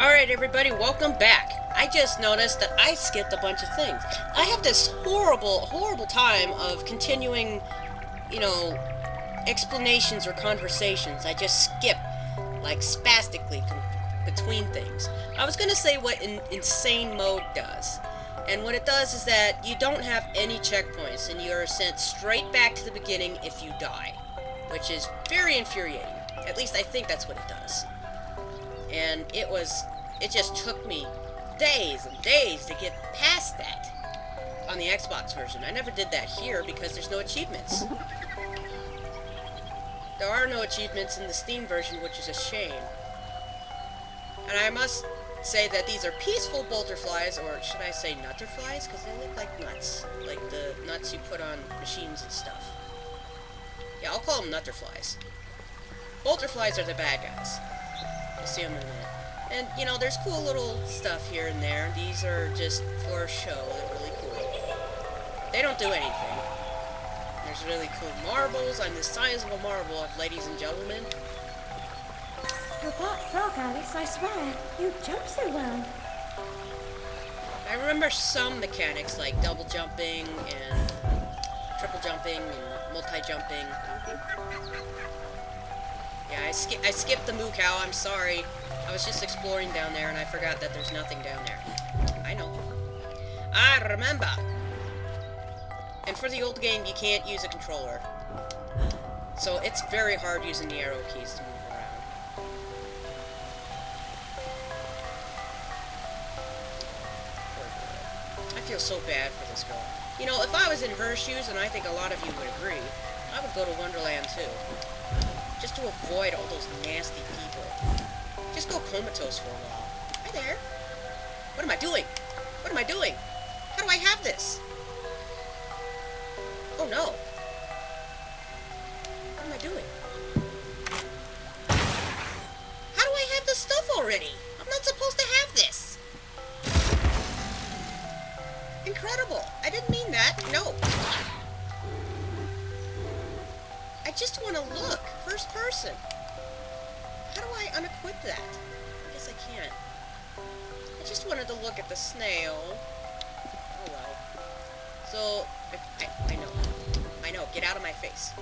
Alright everybody, welcome back. I just noticed that I skipped a bunch of things. I have this horrible time of continuing, explanations or conversations. I just skip, like, spastically between things. I was gonna say what insane mode does. And what it does is that you don't have any checkpoints, and you're sent straight back to the beginning if you die. Which is very infuriating. At least I think that's what it does. And it just took me days and days to get past that on the Xbox version. I never did that here because there's no achievements. There are no achievements in the Steam version, which is a shame. And I must say that these are peaceful bolterflies, or should I say nutterflies? Because they look like nuts. Like the nuts you put on machines and stuff. Yeah, I'll call them nutterflies. Bolterflies are the bad guys. You'll see them in a minute. And, there's cool little stuff here and there. These are just for show. They're really cool. They don't do anything. There's really cool marbles. I'm the size of a marble, ladies and gentlemen. You're part frog, Alice, I swear. You jump so well. I remember some mechanics, like double jumping and triple jumping and multi-jumping. Yeah, I skipped the moo cow, I'm sorry. I was just exploring down there and I forgot that there's nothing down there. I know. I remember! And for the old game, you can't use a controller. So it's very hard using the arrow keys to move around. I feel so bad for this girl. If I was in her shoes, and I think a lot of you would agree, I would go to Wonderland too. Just to avoid all those nasty people. Just go comatose for a while. Hi there. What am I doing? What am I doing? How do I have this? Oh no. What am I doing? How do I have this stuff already? I'm not supposed to have this. Incredible. I didn't mean that. No. I just want to look. First person. How do I unequip that? I guess I can't. I just wanted to look at the snail. Oh well. So, I know. Get out of my face.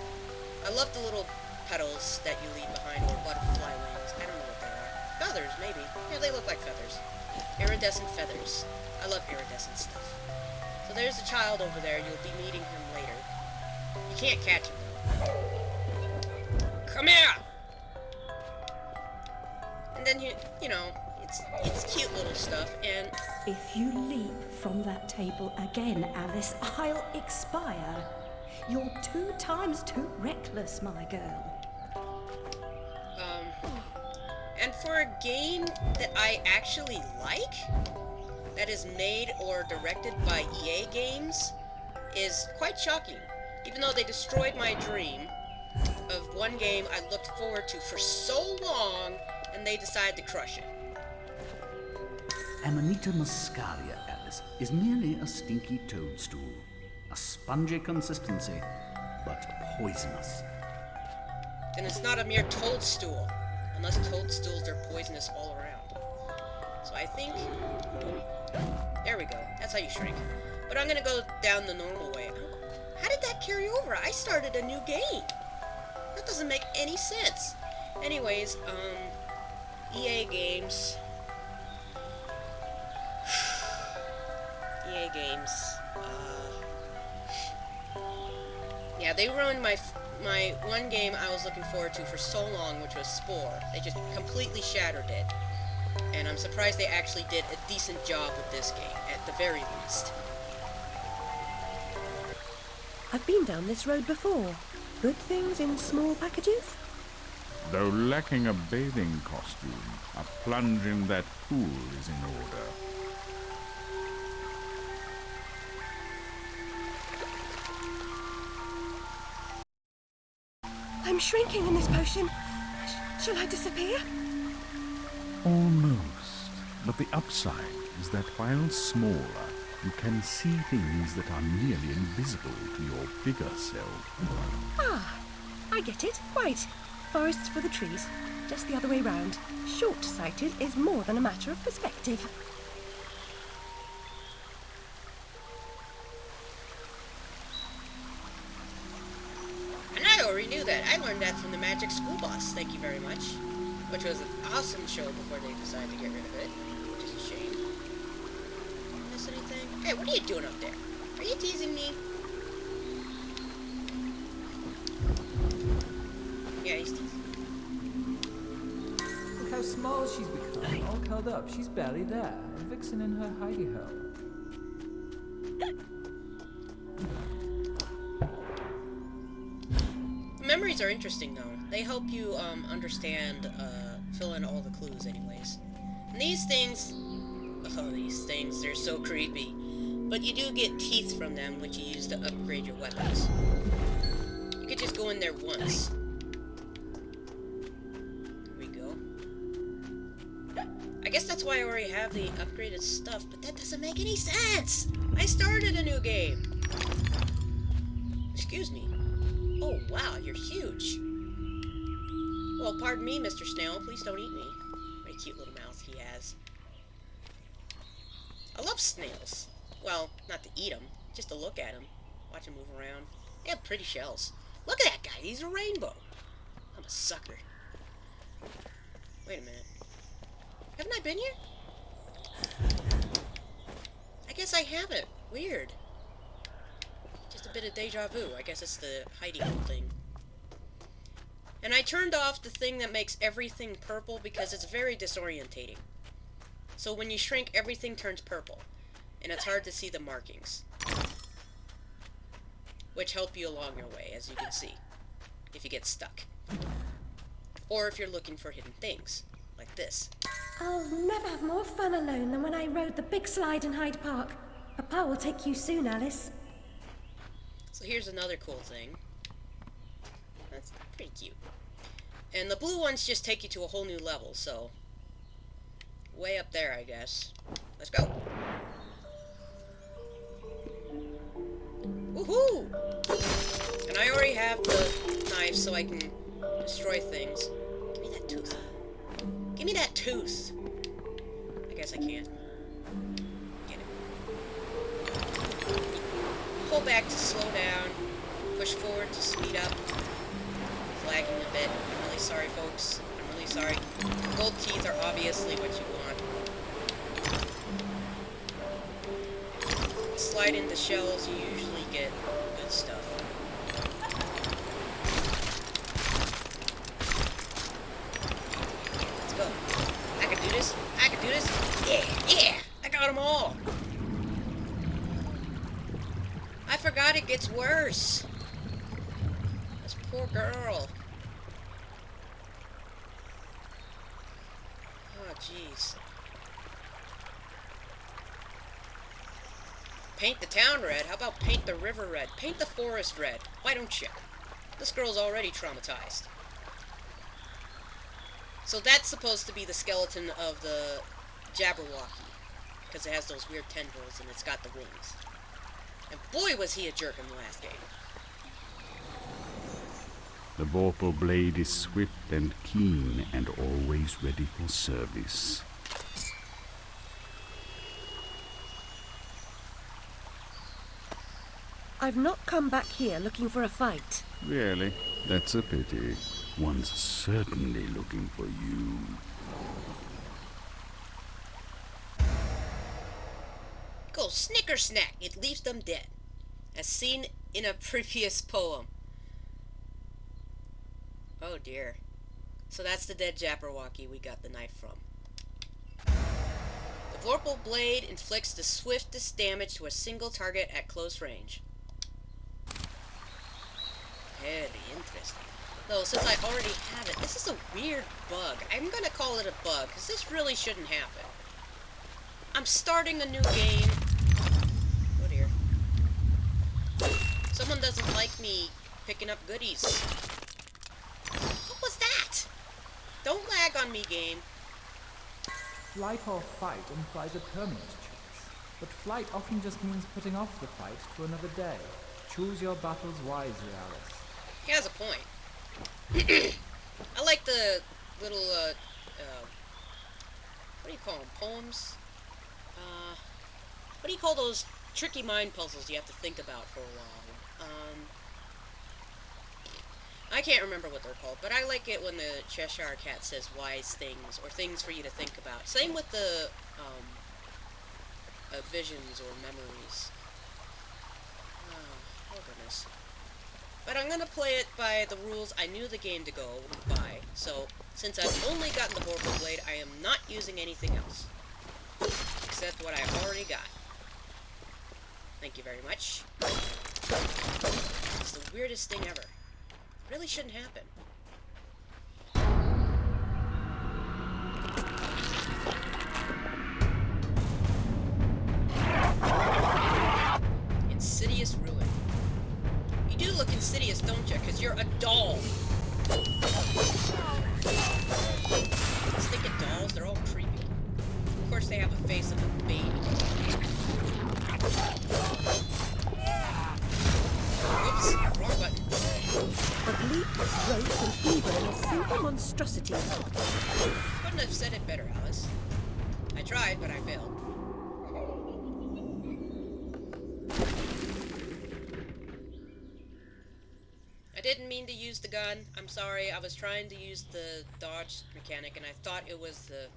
I love the little petals that you leave behind, or butterfly wings. I don't know what they are. Feathers, maybe. Yeah, they look like feathers. Iridescent feathers. I love iridescent stuff. So there's a child over there. You'll be meeting him later. You can't catch him, though. Come here! And then it's cute little stuff, and... If you leap from that table again, Alice, I'll expire. You're 2 times too reckless, my girl. And for a game that I actually like, that is made or directed by EA Games, is quite shocking. Even though they destroyed my dream of one game I looked forward to for so long, and they decided to crush it. Amanita muscaria, Alice, is merely a stinky toadstool. A spongy consistency, but poisonous. Then it's not a mere toadstool, unless toadstools are poisonous all around. So I think... There we go. That's how you shrink. But I'm gonna go down the normal way. How did that carry over? I started a new game. That doesn't make any sense. Anyways, EA Games. EA Games. Yeah, they ruined my one game I was looking forward to for so long, which was Spore. They just completely shattered it. And I'm surprised they actually did a decent job with this game, at the very least. I've been down this road before. Good things in small packages? Though lacking a bathing costume, a plunge in that pool is in order. I'm shrinking in this potion. Shall I disappear? Almost. But the upside is that while smaller, you can see things that are nearly invisible to your bigger self. Ah, I get it. Right. Forests for the trees. just the other way round. Short-sighted is more than a matter of perspective. And I already knew that. I learned that from the Magic School Bus, thank you very much. Which was an awesome show before they decided to get rid of it. Which is a shame. Miss anything? Hey, what are you doing up there? Are you teasing me? Yeah, he's teasing. Look how small she's become, all curled up. She's barely there. A vixen in her hidey hole. Memories are interesting, though. They help you, understand, fill in all the clues anyways. And these things, they're so creepy. But you do get teeth from them, which you use to upgrade your weapons. You could just go in there once. There we go. I guess that's why I already have the upgraded stuff, but that doesn't make any sense! I started a new game! Excuse me. Oh, wow, you're huge. Well, pardon me, Mr. Snail. Please don't eat me. What a cute little mouth he has. I love snails. Well, not to eat them, just to look at them. Watch them move around. They have pretty shells. Look at that guy. He's a rainbow. I'm a sucker. Wait a minute. Haven't I been here? I guess I haven't. Weird. Just a bit of deja vu. I guess it's the hidey hole thing. And I turned off the thing that makes everything purple because it's very disorientating. So when you shrink, everything turns purple. And it's hard to see the markings. Which help you along your way, as you can see. If you get stuck. Or if you're looking for hidden things. Like this. I'll never have more fun alone than when I rode the big slide in Hyde Park. Papa will take you soon, Alice. So here's another cool thing. That's pretty cute. And the blue ones just take you to a whole new level, so... way up there, I guess. Let's go! Woohoo! And I already have the knife, so I can destroy things. Give me that tooth. Give me that tooth! I guess I can't. Get it. Pull back to slow down. Push forward to speed up. Lagging a bit. I'm really sorry, folks. I'm really sorry. Gold teeth are obviously what you want. Slide into shells, you usually get good stuff. Let's go. I can do this. I can do this. Yeah, yeah! I got them all! I forgot it gets worse. This poor girl. Oh, jeez. Paint the town red? How about paint the river red? Paint the forest red. Why don't you? This girl's already traumatized. So that's supposed to be the skeleton of the Jabberwocky. Because it has those weird tendrils and it's got the wings. And boy was he a jerk in the last game. The vorpal blade is swift and keen and always ready for service. I've not come back here looking for a fight. Really? That's a pity. One's certainly looking for you. Go snicker snack, it leaves them dead. As seen in a previous poem. Oh dear. So that's the dead Jabberwocky we got the knife from. The vorpal blade inflicts the swiftest damage to a single target at close range. Very interesting. Though, since I already have it, this is a weird bug. I'm gonna call it a bug, because this really shouldn't happen. I'm starting a new game. Oh dear. Someone doesn't like me picking up goodies. What was that? Don't lag on me, game. Flight or fight implies a permanent choice, but flight often just means putting off the fight to another day. Choose your battles wisely, Alice. He has a point. I like the little, what do you call them? Poems? What do you call those tricky mind puzzles you have to think about for a while? I can't remember what they're called, but I like it when the Cheshire Cat says wise things, or things for you to think about. Same with the, visions or memories. Oh goodness. But I'm gonna play it by the rules I knew the game to go by. So, since I've only gotten the Vorpal Blade, I am not using anything else. Except what I already got. Thank you very much. It's the weirdest thing ever. Really shouldn't happen. Insidious ruin. You do look insidious, don't you? Because you're a doll. Let's think of dolls, they're all creepy. Of course they have a face of a baby. Oops, wrong button. Ugly, gross, and evil in a simple monstrosity. Couldn't have said it better, Alice. I tried, but I failed. I didn't mean to use the gun. I'm sorry. I was trying to use the dodge mechanic, and I thought it was the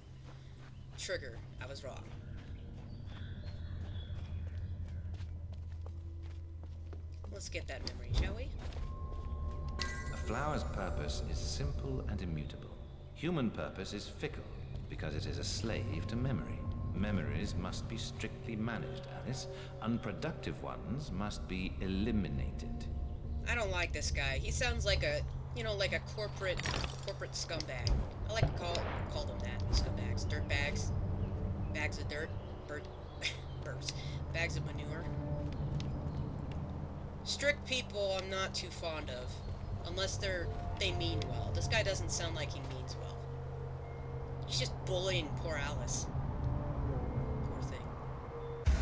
trigger. I was wrong. Let's get that memory, shall we? A flower's purpose is simple and immutable. Human purpose is fickle, because it is a slave to memory. Memories must be strictly managed, Alice. Unproductive ones must be eliminated. I don't like this guy. He sounds like a, you know, like a corporate scumbag. I like to call them that. Scumbags. Dirt bags. Bags of dirt. Burps. Bags of manure. Strict people I'm not too fond of. Unless they mean well. This guy doesn't sound like he means well. He's just bullying poor Alice. Poor thing.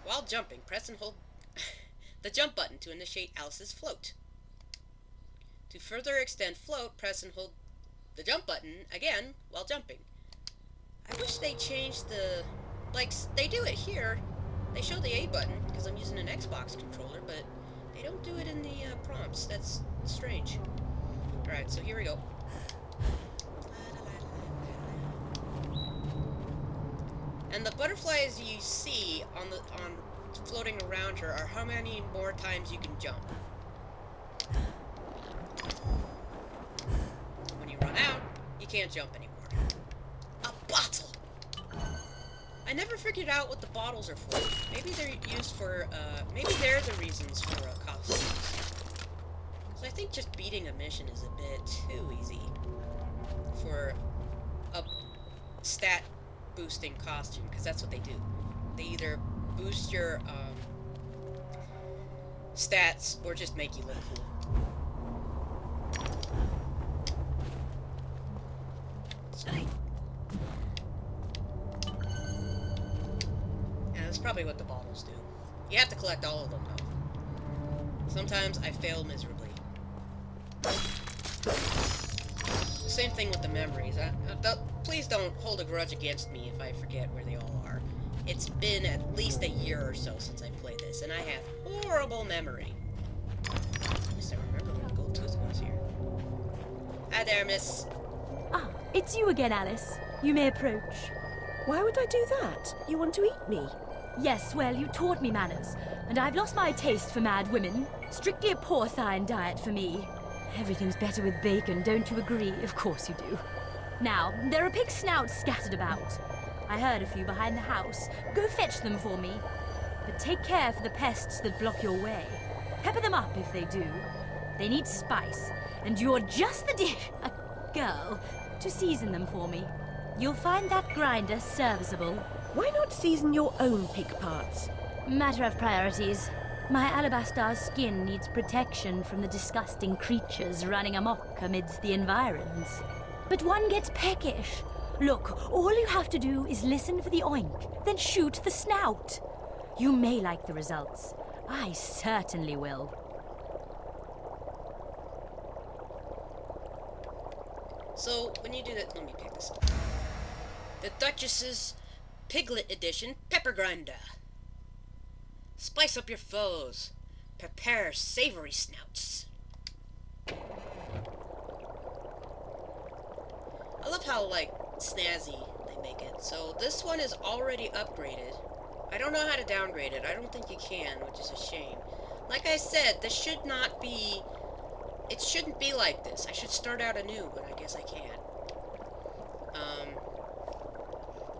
While jumping, press and hold the jump button to initiate Alice's float. To further extend float, press and hold the jump button again while jumping. I wish they changed the... like, they do it here. They show the A button, because I'm using an Xbox controller, but they don't do it in the prompts. That's strange. Alright, so here we go. And the butterflies you see on floating around her are how many more times you can jump. When you run out, you can't jump anymore. A bottle! I never figured out what the bottles are for. Maybe they're used for, maybe they're the reasons for costumes. Because I think just beating a mission is a bit too easy for a stat boosting costume, because that's what they do. They either boost your stats or just make you look cool. Sweet. Yeah, that's probably what the bottles do. You have to collect all of them, though. Sometimes I fail miserably. Same thing with the memories. Please don't hold a grudge against me if I forget where they all are. It's been at least a year or so since I played this, and I have horrible memory. At least I remember where the gold tooth was here. Hi there, miss. Ah, it's you again, Alice. You may approach. Why would I do that? You want to eat me? Yes, well, you taught me manners, and I've lost my taste for mad women. Strictly a porcine diet for me. Everything's better with bacon, don't you agree? Of course you do. Now, there are pig snouts scattered about. I heard a few behind the house. Go fetch them for me. But take care for the pests that block your way. Pepper them up if they do. They need spice, and you're just the girl to season them for me. You'll find that grinder serviceable. Why not season your own pig parts? Matter of priorities. My alabaster skin needs protection from the disgusting creatures running amok amidst the environs. But one gets peckish. Look, all you have to do is listen for the oink, then shoot the snout. You may like the results. I certainly will. So, when you do that, let me pick this up. The Duchess's Piglet Edition Pepper Grinder. Spice up your foes. Prepare savory snouts. I love how, like, snazzy they make it. So, this one is already upgraded. I don't know how to downgrade it. I don't think you can, which is a shame. Like I said, this should not be... It shouldn't be like this. I should start out anew, but I guess I can't.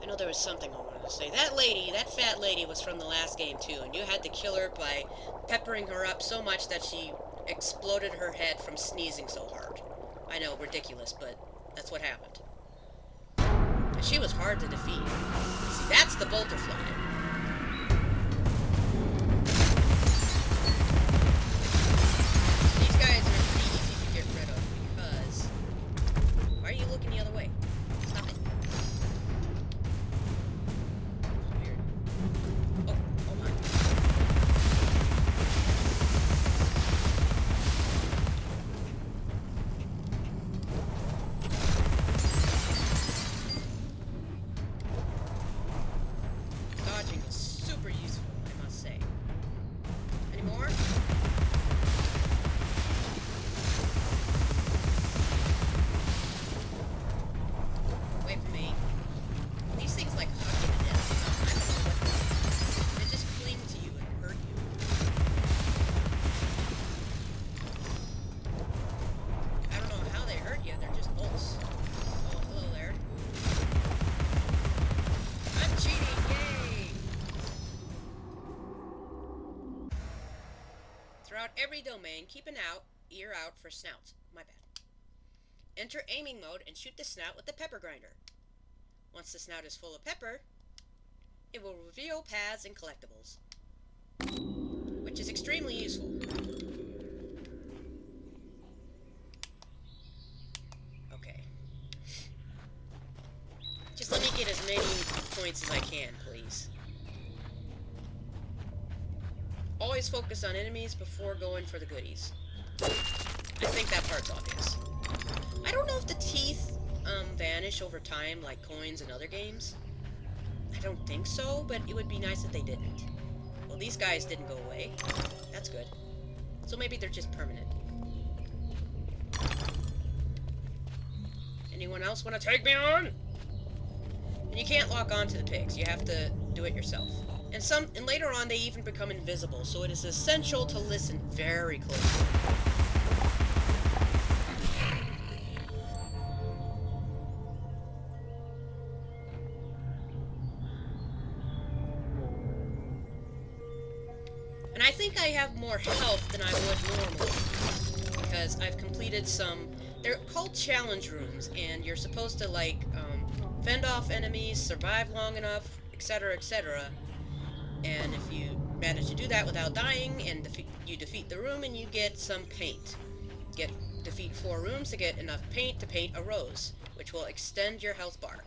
I know there was something I wanted to say. That lady, that fat lady, was from the last game, too, and you had to kill her by peppering her up so much that she exploded her head from sneezing so hard. I know, ridiculous, but that's what happened. And she was hard to defeat. See, that's the Bolterfly. These guys are pretty easy to get rid of because... Why are you looking the other way? Stop it. Weird. Oh, hold on. Dodging is super useful, I must say. Any more? Wait for me. These things like hug you to death. I don't know what they just cling to you and hurt you. I don't know how they hurt you. They're just bolts. Oh, hello there. I'm cheating! Yay! Throughout every domain, keep an ear out for snouts. My bad. Enter aiming mode and shoot the snout with the pepper grinder. Once the snout is full of pepper, it will reveal paths and collectibles, which is extremely useful. Okay. Just let me get as many points as I can, please. Always focus on enemies before going for the goodies. I think that part's obvious. I don't know if the teeth vanish over time like coins in other games. I don't think so, but it would be nice if they didn't. Well, these guys didn't go away. That's good. So maybe they're just permanent. Anyone else want to take me on? And you can't lock on to the pigs. You have to do it yourself. And later on they even become invisible, so it is essential to listen very closely. And I think I have more health than I would normally, because I've completed some... They're called challenge rooms, and you're supposed to, like, fend off enemies, survive long enough, etc., etc. And if you manage to do that without dying, and you defeat the room, and you get some paint. Defeat 4 rooms to get enough paint to paint a rose, which will extend your health bar.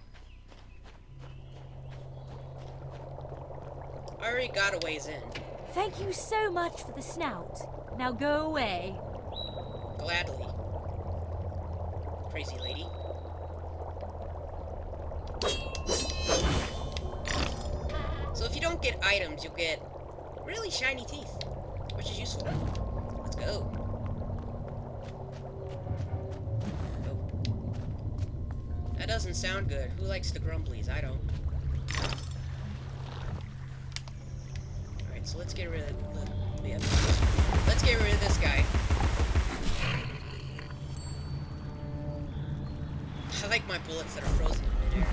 I already got a ways in. Thank you so much for the snout. Now go away. Gladly. Crazy lady. So if you don't get items, you'll get really shiny teeth, which is useful. Let's go. That doesn't sound good. Who likes the grumblies? I don't. Alright, so let's get rid of let's get rid of this guy. I like my bullets that are frozen in midair.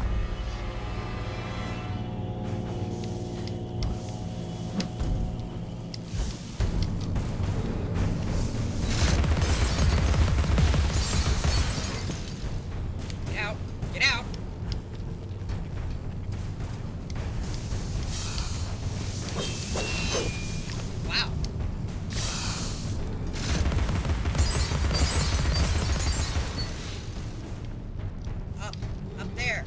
Get out! Get out! Wow. Up there.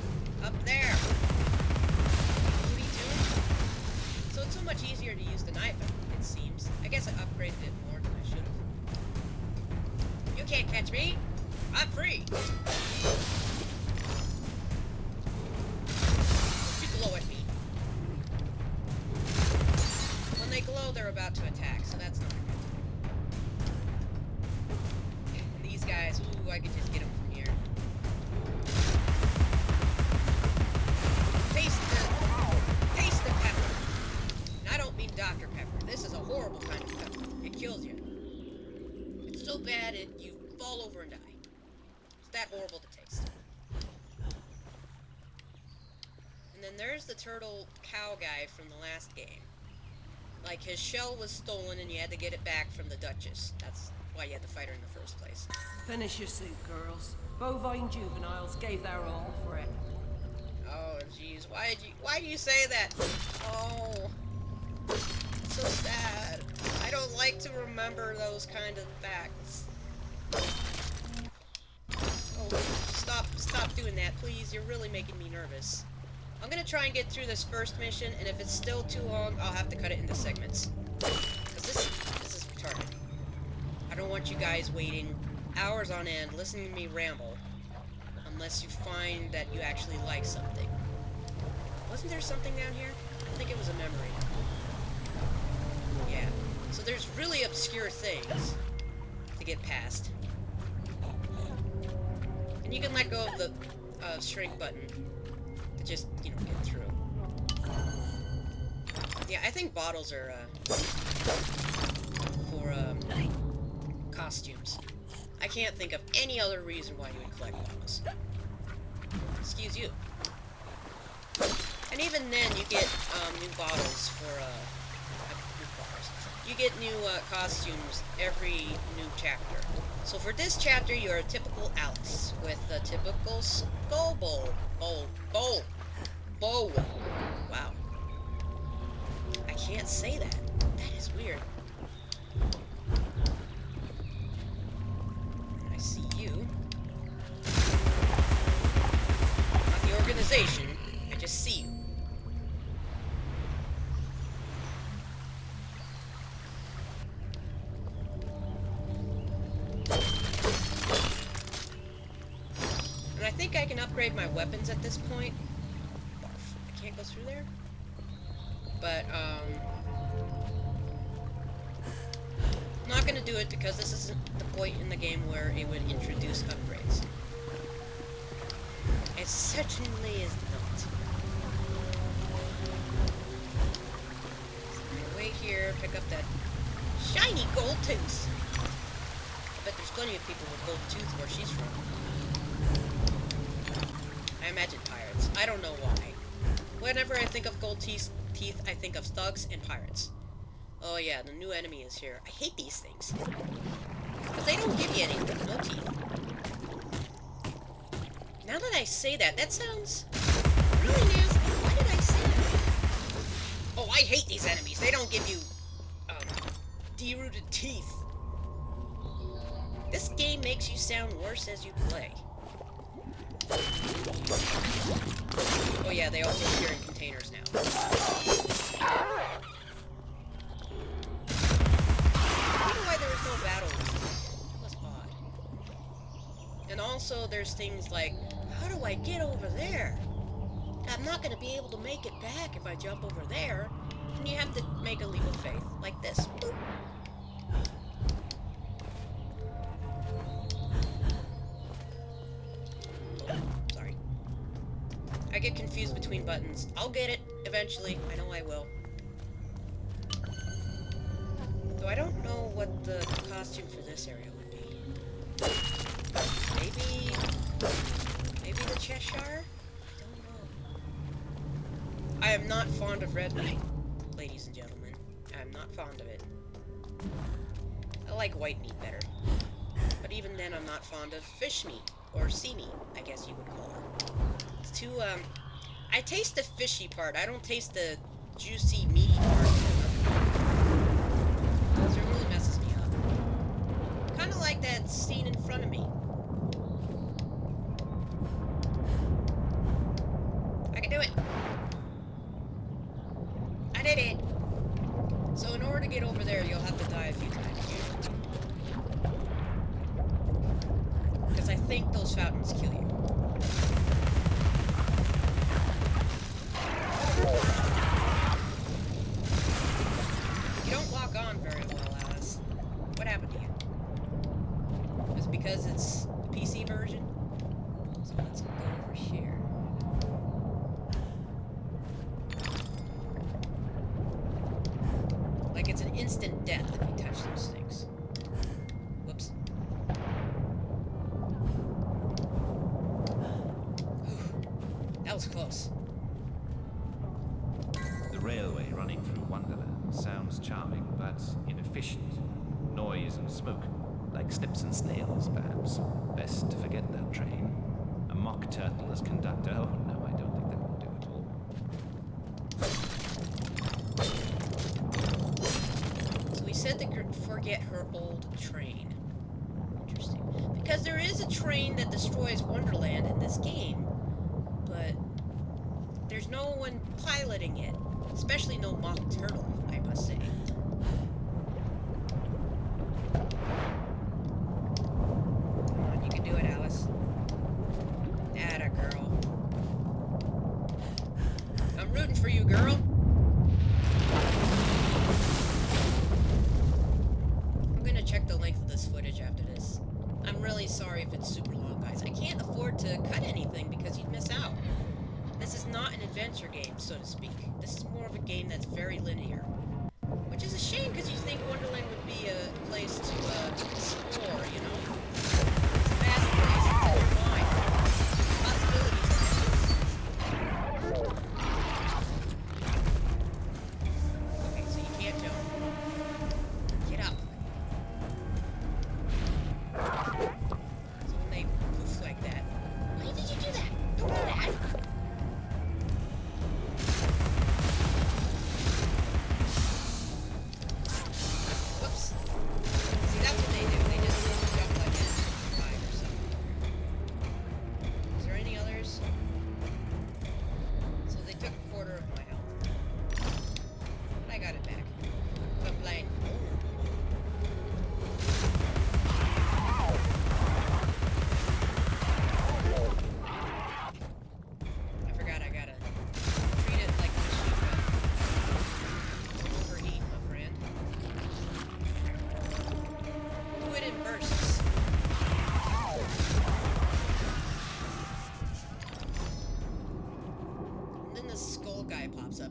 over and die. It's that horrible to taste. And then there's the turtle cow guy from the last game. Like, his shell was stolen and you had to get it back from the Duchess. That's why you had to fight her in the first place. Finish your soup, girls. Bovine juveniles gave their all for it. Oh, jeez. Why do you say that? Oh. So sad. I don't like to remember those kind of facts. Oh, stop doing that, please. You're really making me nervous. I'm gonna try and get through this first mission, and if it's still too long, I'll have to cut it into segments. Because this is retarded. I don't want you guys waiting hours on end listening to me ramble, unless you find that you actually like something. Wasn't there something down here? I think it was a memory. Yeah. So there's really obscure things to get past. And you can let go of the shrink button to just, you know, get through. Yeah, I think bottles are, for, costumes. I can't think of any other reason why you would collect bottles. Excuse you. And even then, you get, new bottles for, you get new costumes every new chapter. So for this chapter, you're a typical Alice with a typical skull bowl. Wow. I can't say that. That is weird. I see you. Not the organization. I just see you. I think I can upgrade my weapons at this point. Barf. I can't go through there. But, I'm not gonna do it because this isn't the point in the game where it would introduce upgrades. It certainly is not. So I'm gonna wait here, pick up that shiny gold tooth. I bet there's plenty of people with gold tooth where she's from. I imagine pirates. I don't know why. Whenever I think of gold teeth, I think of thugs and pirates. Oh yeah, the new enemy is here. I hate these things. Because they don't give you anything. No teeth. Now that I say that, that sounds really nasty. Why did I say that? Oh, I hate these enemies. They don't give you, derooted teeth. This game makes you sound worse as you play. Oh yeah, they also appear in containers now. I don't know why there was no battle. That was odd. And also there's things like, how do I get over there? I'm not gonna be able to make it back if I jump over there. And you have to make a leap of faith, like this. Boop. Sorry. I get confused between buttons. I'll get it eventually. I know I will. Though I don't know what the costume for this area would be. Maybe the Cheshire? I don't know. I am not fond of red meat, ladies and gentlemen. I am not fond of it. I like white meat better. But even then, I'm not fond of fish meat. Or sea meat, I guess you would call it. It's too, I taste the fishy part. I don't taste the juicy, meaty part. Because it really messes me up. Kind of like that scene in front of me. I can do it. I did it. So in order to get over there, you'll have to die a few times. Because I think those fountains kill you. You don't lock on very well, Alice. What happened to you? Was it because it's the PC version? So let's go over here. Like it's an instant death if you touch those things. Whoops. railway running through Wonderland sounds charming, but inefficient. Noise and smoke, like snips and snails, perhaps. Best to forget that train. A mock turtle as conductor? Oh, no, I don't think that will do at all. So we said to forget her old train. Interesting. Because there is a train that destroys Wonderland in this game, but there's no one piloting it. Especially no mock turtle, I must say. Come on, you can do it, Alice. Atta girl. I'm rooting for you, girl. I'm gonna check the length of this footage after this. I'm really sorry if it's super long, guys. I can't afford to cut anything because you'd miss out. This is not an adventure game, so to speak. This is more of a game that's very linear. Which is a shame, because you think Wonderland would be a place to explore, you know? It's a vast place, it's in your mind. Possibilities are endless. Okay, so you can't jump. Get up. So when they poof like that... Why did you do that? Don't do that!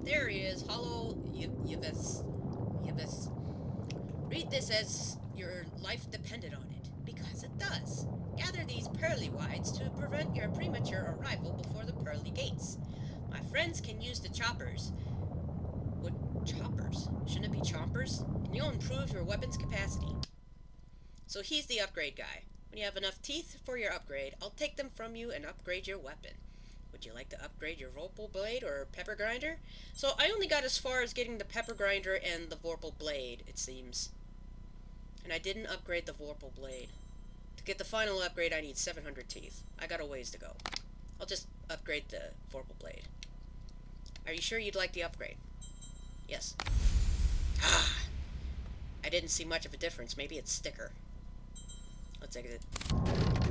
There he is. Hello, Yves. Read this as your life depended on it, because it does. Gather these pearly whites to prevent your premature arrival before the pearly gates. My friends can use the choppers. What choppers? Shouldn't it be chompers? And you'll improve your weapon's capacity. So he's the upgrade guy. When you have enough teeth for your upgrade, I'll take them from you and upgrade your weapon. Would you like to upgrade your Vorpal Blade or Pepper Grinder? So I only got as far as getting the Pepper Grinder and the Vorpal Blade, it seems. And I didn't upgrade the Vorpal Blade. To get the final upgrade, I need 700 teeth. I got a ways to go. I'll just upgrade the Vorpal Blade. Are you sure you'd like the upgrade? Yes. Ah! I didn't see much of a difference. Maybe it's sticker. Let's exit.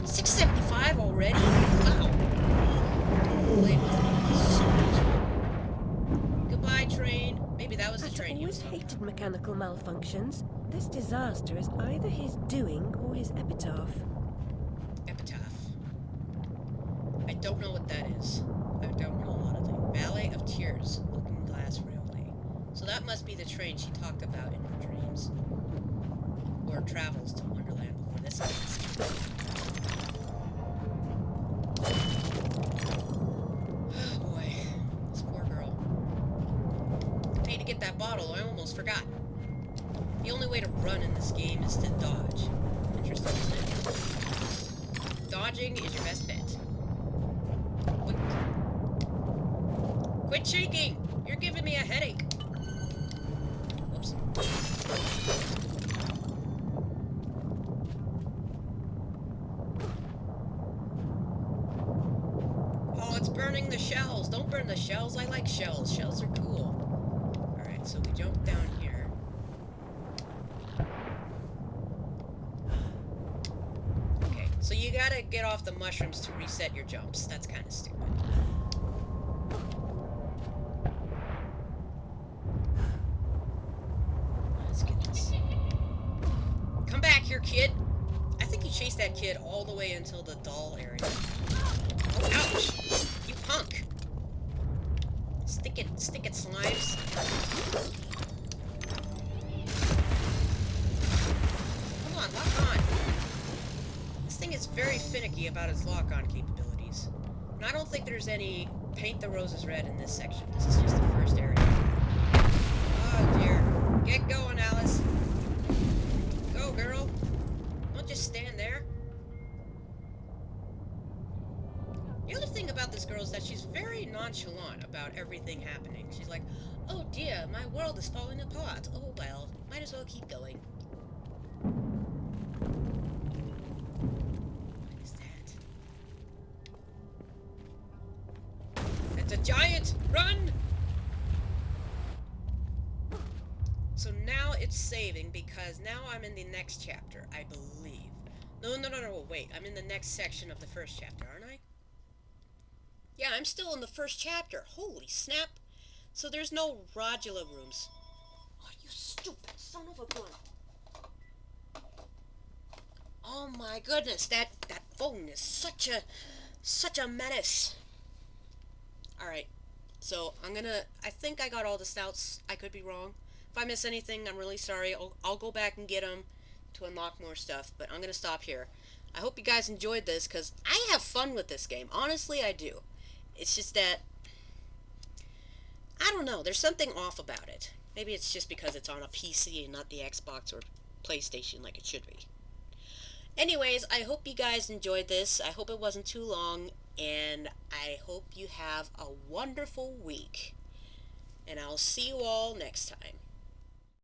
675 already? Wow. Goodbye, train. Maybe that was the train you always was talking hated mechanical malfunctions. This disaster is either his doing or his epitaph. Epitaph. I don't know what that is. I don't know a lot of things. Valley of Tears, Looking Glass Railway. So that must be the train she talked about in her dreams. Or travels to Wonderland before this happens. Oh boy. This poor girl. I need to get that bottle. I almost forgot. The only way to run in this game is to dodge. Interesting, isn't it? Dodging is your best bet. Quit shaking! You're giving me a headache. Whoops. Oh, it's burning the shells. Don't burn the shells. I like shells. Shells are cool. Alright, so we jump down here. Okay, so you gotta get off the mushrooms to reset your jumps. That's kind of stupid. Let's get this. Come back here, kid. I think you chased that kid all the way until the doll area. Oh, ouch! You punk! Stick it, slimes. Come on, lock on. This thing is very finicky about its lock-on capabilities. And I don't think there's any paint the roses red in this section. This is just the first area. Oh dear. Get going, Alice. Go, girl. Don't just stand there. The other thing about this girl is that she's very nonchalant about everything happening. She's like, oh dear, my world is falling apart. Oh well, might as well keep going. What is that? It's a giant! Run! So now it's saving because now I'm in the next chapter, I believe. No, wait. I'm in the next section of the first chapter, aren't I? Yeah, I'm still in the first chapter. Holy snap. So there's no Rodula rooms. Oh, you stupid son of a gun. Oh my goodness, that phone is such a menace. Alright, so I think I got all the stouts. I could be wrong. If I miss anything, I'm really sorry. I'll go back and get them to unlock more stuff, but I'm going to stop here. I hope you guys enjoyed this, because I have fun with this game. Honestly, I do. It's just that, I don't know, there's something off about it. Maybe it's just because it's on a PC and not the Xbox or PlayStation like it should be. Anyways, I hope you guys enjoyed this. I hope it wasn't too long, and I hope you have a wonderful week. And I'll see you all next time.